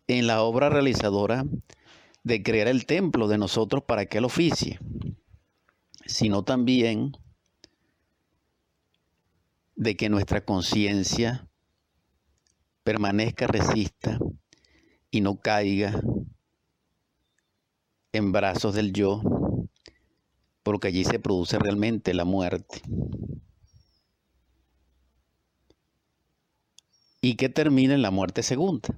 en la obra realizadora de crear el templo de nosotros para que Él oficie, sino también de que nuestra conciencia permanezca, resista y no caiga en brazos del yo, porque allí se produce realmente la muerte. Y que termina en la muerte segunda.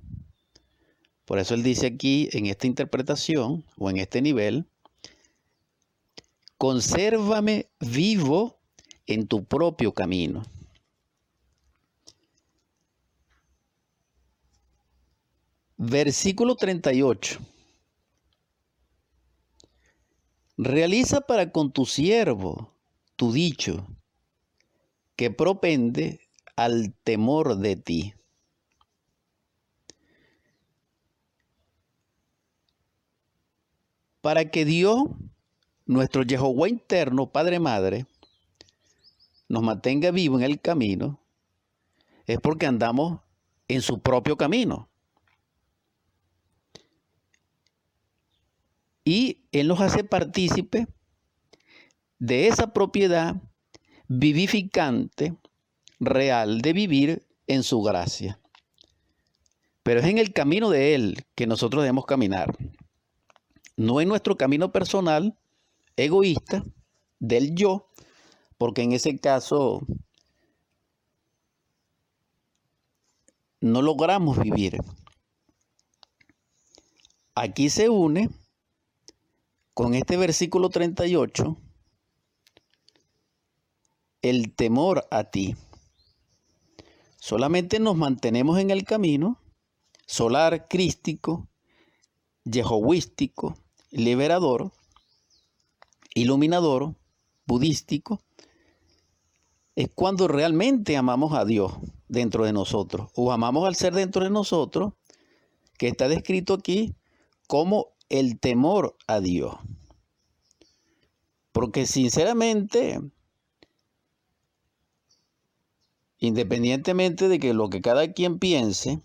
Por eso él dice aquí, en esta interpretación, o en este nivel, consérvame vivo en tu propio camino. Versículo 38. Realiza para con tu siervo tu dicho, que propende al temor de ti. Para que Dios, nuestro Jehová interno, Padre Madre, nos mantenga vivo en el camino, es porque andamos en su propio camino. Y Él nos hace partícipe de esa propiedad vivificante, real, de vivir en su gracia. Pero es en el camino de Él que nosotros debemos caminar. No en nuestro camino personal, egoísta, del yo, porque en ese caso no logramos vivir. Aquí se une con este versículo 38 el temor a ti. Solamente nos mantenemos en el camino solar, crístico, jehovístico, liberador, iluminador, budístico, es cuando realmente amamos a Dios dentro de nosotros, o amamos al ser dentro de nosotros, que está descrito aquí como el temor a Dios. Porque sinceramente, independientemente de que lo que cada quien piense,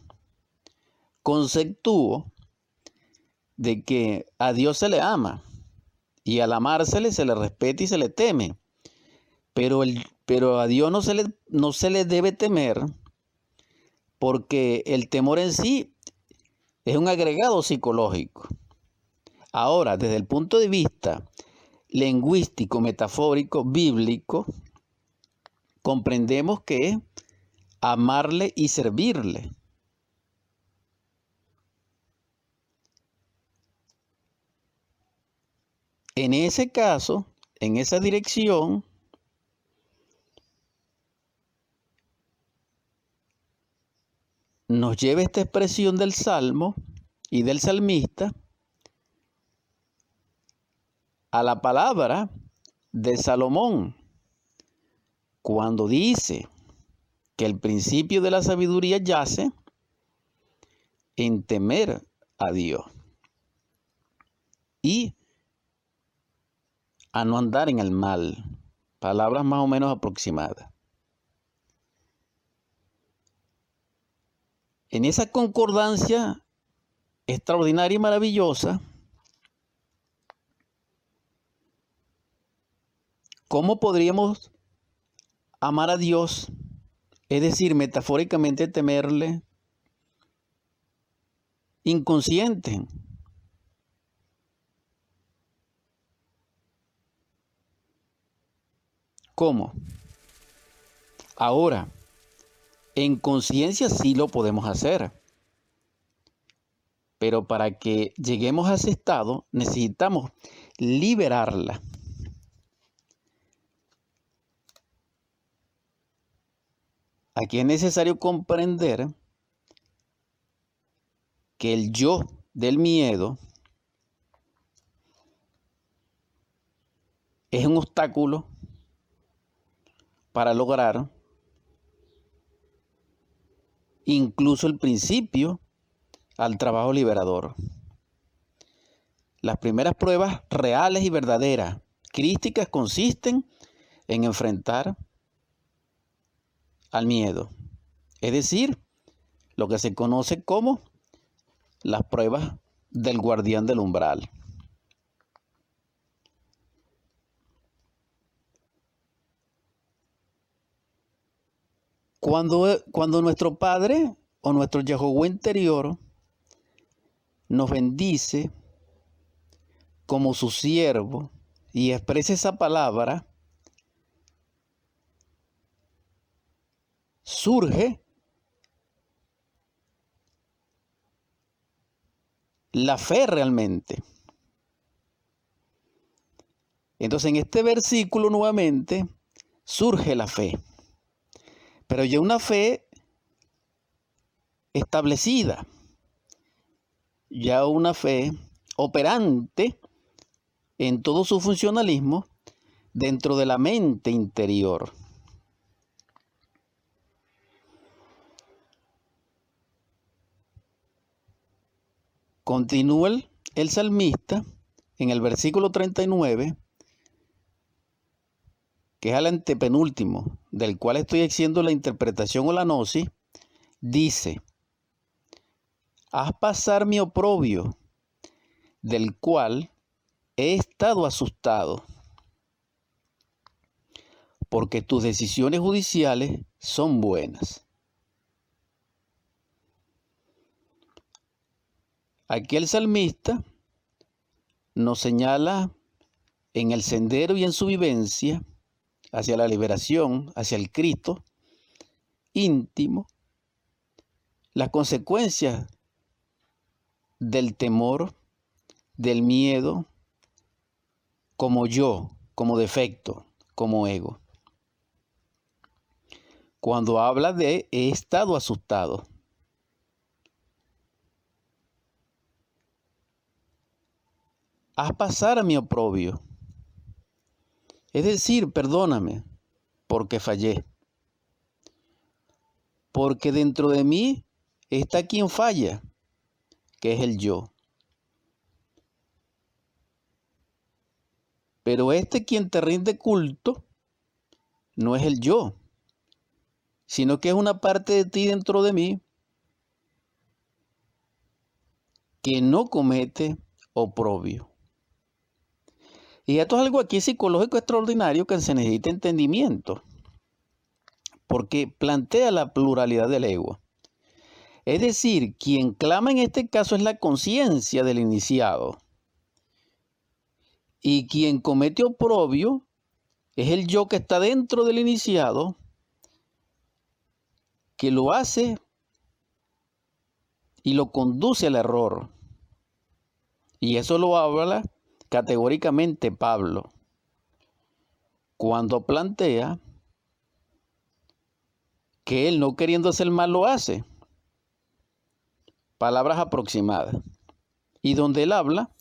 conceptúo de que a Dios se le ama y al amársele se le respeta y se le teme. Pero a Dios no se le debe temer, porque el temor en sí es un agregado psicológico. Ahora, desde el punto de vista lingüístico, metafórico, bíblico, comprendemos que es amarle y servirle. En ese caso, en esa dirección, nos lleva esta expresión del Salmo y del salmista a la palabra de Salomón, cuando dice que el principio de la sabiduría yace en temer a Dios y a no andar en el mal. Palabras más o menos aproximadas. En esa concordancia extraordinaria y maravillosa, ¿cómo podríamos amar a Dios? Es decir, metafóricamente temerle, inconsciente. ¿Cómo? Ahora, en conciencia sí lo podemos hacer. Pero para que lleguemos a ese estado, necesitamos liberarla. Aquí es necesario comprender que el yo del miedo es un obstáculo para lograr incluso el principio al trabajo liberador. Las primeras pruebas reales y verdaderas, crísticas, consisten en enfrentar al miedo. Es decir, lo que se conoce como las pruebas del guardián del umbral. Cuando nuestro Padre o nuestro Yahová interior nos bendice como su siervo y expresa esa palabra, surge la fe realmente. Entonces en este versículo nuevamente surge la fe, pero ya una fe establecida, ya una fe operante en todo su funcionalismo dentro de la mente interior. Continúa el salmista en el versículo 39, que es el antepenúltimo, del cual estoy haciendo la interpretación o la gnosis, dice: haz pasar mi oprobio, del cual he estado asustado, porque tus decisiones judiciales son buenas. Aquí el salmista nos señala en el sendero y en su vivencia hacia la liberación, hacia el Cristo íntimo, las consecuencias del temor, del miedo, como yo, como defecto, como ego. Cuando habla de he estado asustado. Haz pasar a mi oprobio. Es decir, perdóname, porque fallé. Porque dentro de mí está quien falla, que es el yo. Pero quien te rinde culto no es el yo, sino que es una parte de ti dentro de mí que no comete oprobio. Y esto es algo aquí psicológico extraordinario que se necesita entendimiento, porque plantea la pluralidad del ego. Es decir, quien clama en este caso es la conciencia del iniciado. Y quien comete oprobio es el yo que está dentro del iniciado, que lo hace y lo conduce al error. Y eso lo habla categóricamente Pablo cuando plantea que él, no queriendo hacer mal, lo hace. Palabras aproximadas. Y donde él habla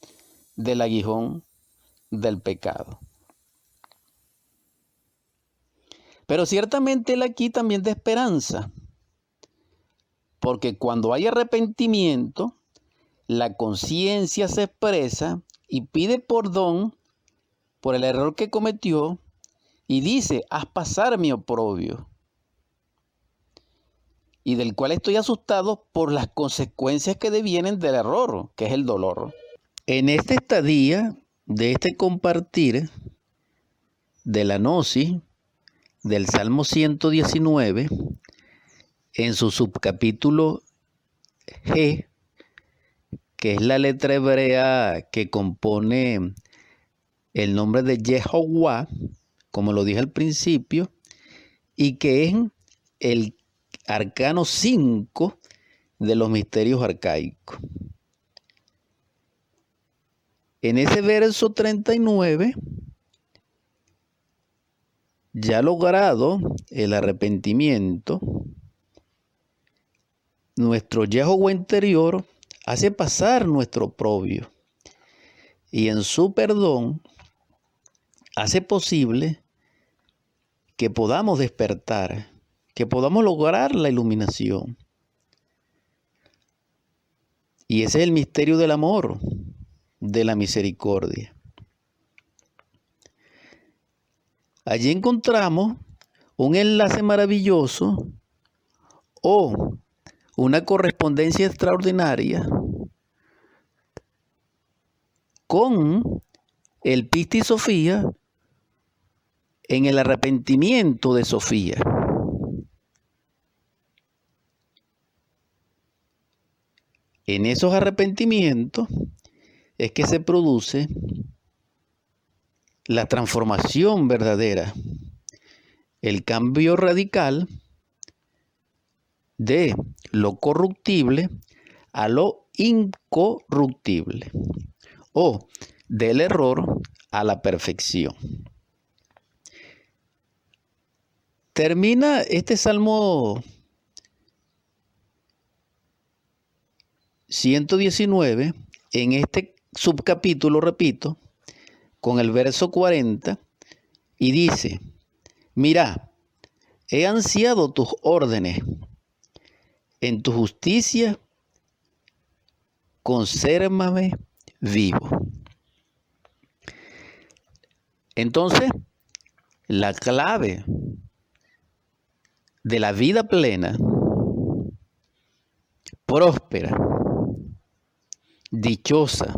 del aguijón del pecado. Pero ciertamente él aquí también da esperanza, porque cuando hay arrepentimiento, la conciencia se expresa y pide perdón por el error que cometió y dice: haz pasar mi oprobio, y del cual estoy asustado por las consecuencias que devienen del error, que es el dolor. En esta estadía de este compartir de la gnosis del Salmo 119, en su subcapítulo G, que es la letra hebrea que compone el nombre de Yehová, como lo dije al principio, y que es el arcano 5 de los misterios arcaicos. En ese verso 39, ya logrado el arrepentimiento, nuestro Yehová interior hace pasar nuestro oprobio y en su perdón hace posible que podamos despertar, que podamos lograr la iluminación. Y ese es el misterio del amor, de la misericordia. Allí encontramos un enlace maravilloso o una correspondencia extraordinaria con el Pistis Sofía en el arrepentimiento de Sofía. En esos arrepentimientos es que se produce la transformación verdadera, el cambio radical de lo corruptible a lo incorruptible, o del error a la perfección. Termina este Salmo 119 en este subcapítulo, repito, con el verso 40, y dice: mira, he ansiado tus órdenes, en tu justicia consérvame vivo. Entonces, la clave de la vida plena, próspera, dichosa,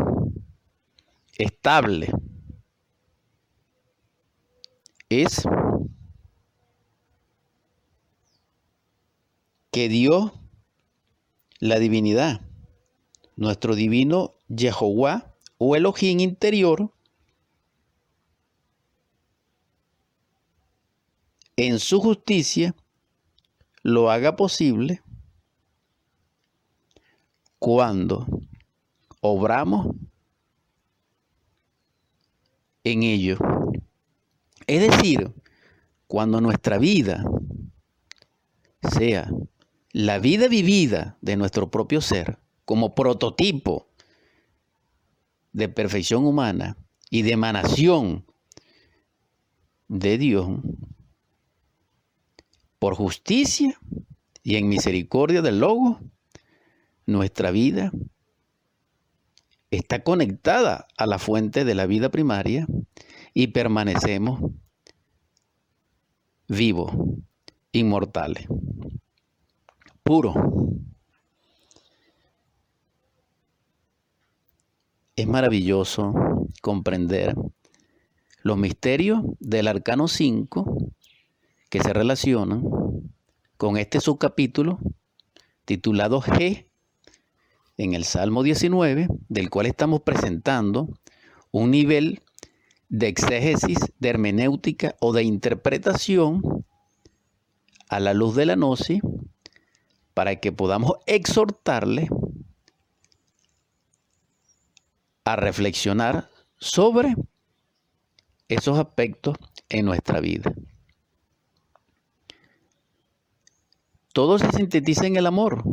estable, es que Dios, la divinidad, nuestro divino Jehová o Elohim interior, en su justicia lo haga posible cuando obramos en ello. Es decir, cuando nuestra vida sea la vida vivida de nuestro propio ser como prototipo de perfección humana y de emanación de Dios, por justicia y en misericordia del Logos, nuestra vida está conectada a la fuente de la vida primaria y permanecemos vivos, inmortales, puros. Es maravilloso comprender los misterios del Arcano 5 que se relacionan con este subcapítulo titulado G en el Salmo 19, del cual estamos presentando un nivel de exégesis, de hermenéutica o de interpretación a la luz de la gnosis, para que podamos exhortarle a reflexionar sobre esos aspectos en nuestra vida. Todo se sintetiza en el amor.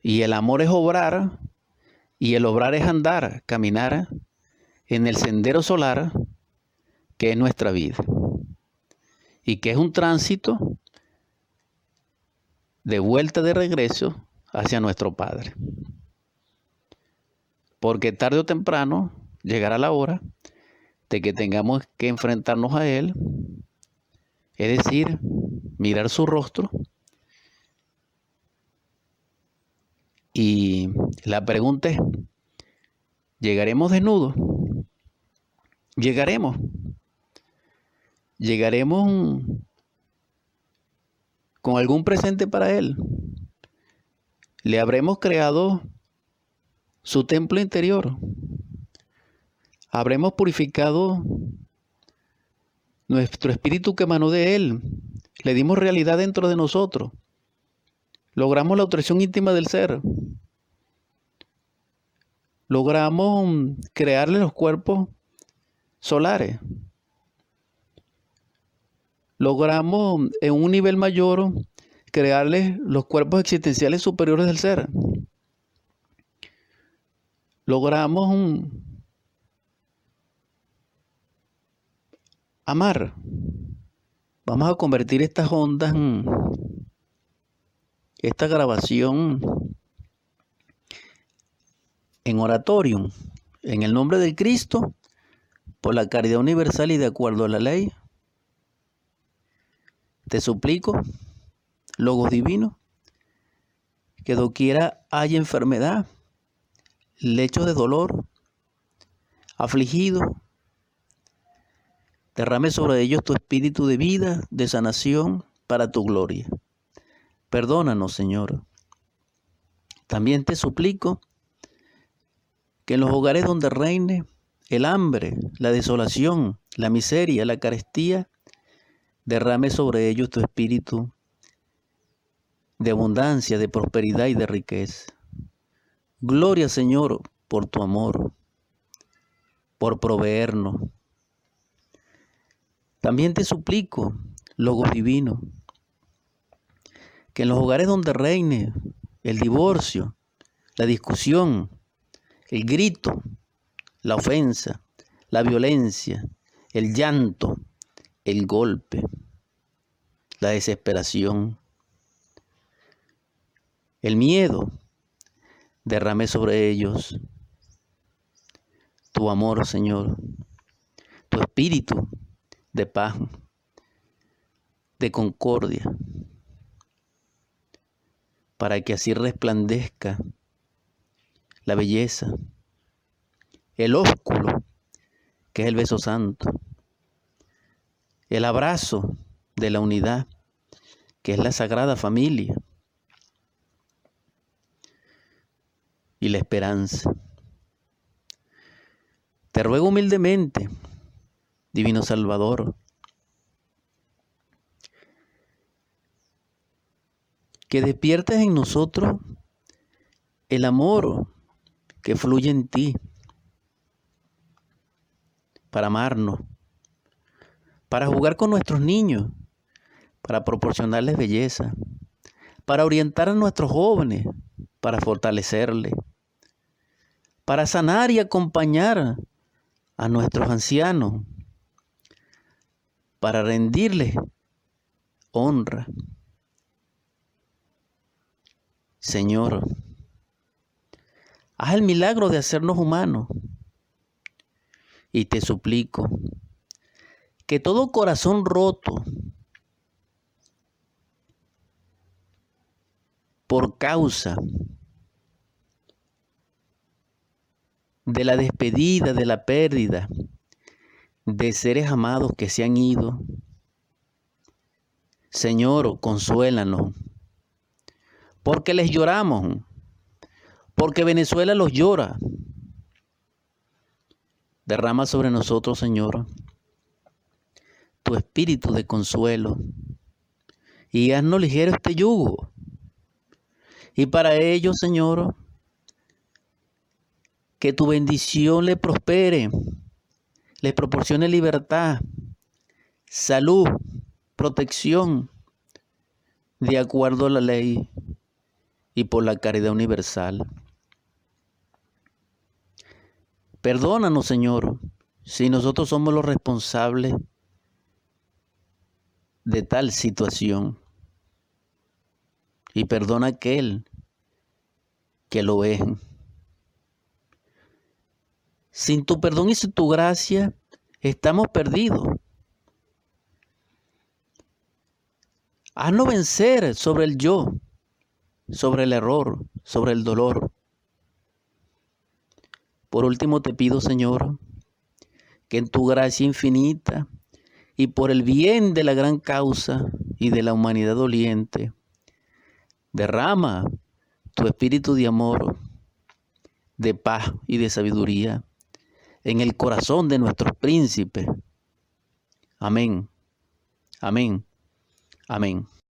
Y el amor es obrar, y el obrar es andar, caminar en el sendero solar que es nuestra vida. Y que es un tránsito de vuelta de regreso hacia nuestro Padre. Porque tarde o temprano llegará la hora de que tengamos que enfrentarnos a Él, es decir, mirar su rostro. Y la pregunta es, ¿llegaremos desnudos? ¿Llegaremos con algún presente para Él? ¿Le habremos creado su templo interior? ¿Habremos purificado nuestro espíritu que emanó de Él? ¿Le dimos realidad dentro de nosotros? ¿Logramos la autorización íntima del ser? ¿Logramos crearle los cuerpos solares? ¿Logramos en un nivel mayor crearle los cuerpos existenciales superiores del ser? ¿Logramos amar? Vamos a convertir estas ondas, esta grabación, en oratorium, en el nombre del Cristo, por la caridad universal y de acuerdo a la ley. Te suplico, Logos divino, que doquiera haya enfermedad, lechos de dolor, afligidos. Derrame sobre ellos tu espíritu de vida, de sanación, para tu gloria. Perdónanos, Señor. También te suplico que en los hogares donde reine el hambre, la desolación, la miseria, la carestía, derrame sobre ellos tu espíritu de abundancia, de prosperidad y de riqueza. Gloria, Señor, por tu amor, por proveernos. También te suplico, Logos Divino, que en los hogares donde reine el divorcio, la discusión, el grito, la ofensa, la violencia, el llanto, el golpe, la desesperación, el miedo, derrame sobre ellos tu amor, Señor, tu espíritu de paz, de concordia, para que así resplandezca la belleza, el ósculo, que es el beso santo, el abrazo de la unidad, que es la sagrada familia, y la esperanza. Te ruego humildemente, Divino Salvador, que despiertes en nosotros el amor que fluye en ti para amarnos, para jugar con nuestros niños, para proporcionarles belleza, para orientar a nuestros jóvenes, para fortalecerles, para sanar y acompañar a nuestros ancianos, para rendirles honra. Señor, haz el milagro de hacernos humanos y te suplico que todo corazón roto por causa de la despedida, de la pérdida de seres amados que se han ido, Señor, consuélanos, porque les lloramos, porque Venezuela los llora. Derrama sobre nosotros, Señor, tu espíritu de consuelo y haznos ligero este yugo. Y para ello, Señor, que tu bendición le prospere, les proporcione libertad, salud, protección, de acuerdo a la ley y por la caridad universal. Perdónanos, Señor, si nosotros somos los responsables de tal situación. Y perdona a aquel que lo es. Sin tu perdón y sin tu gracia, estamos perdidos. Haznos vencer sobre el yo, sobre el error, sobre el dolor. Por último te pido, Señor, que en tu gracia infinita y por el bien de la gran causa y de la humanidad doliente, derrama tu espíritu de amor, de paz y de sabiduría en el corazón de nuestros príncipes. Amén, amén, amén.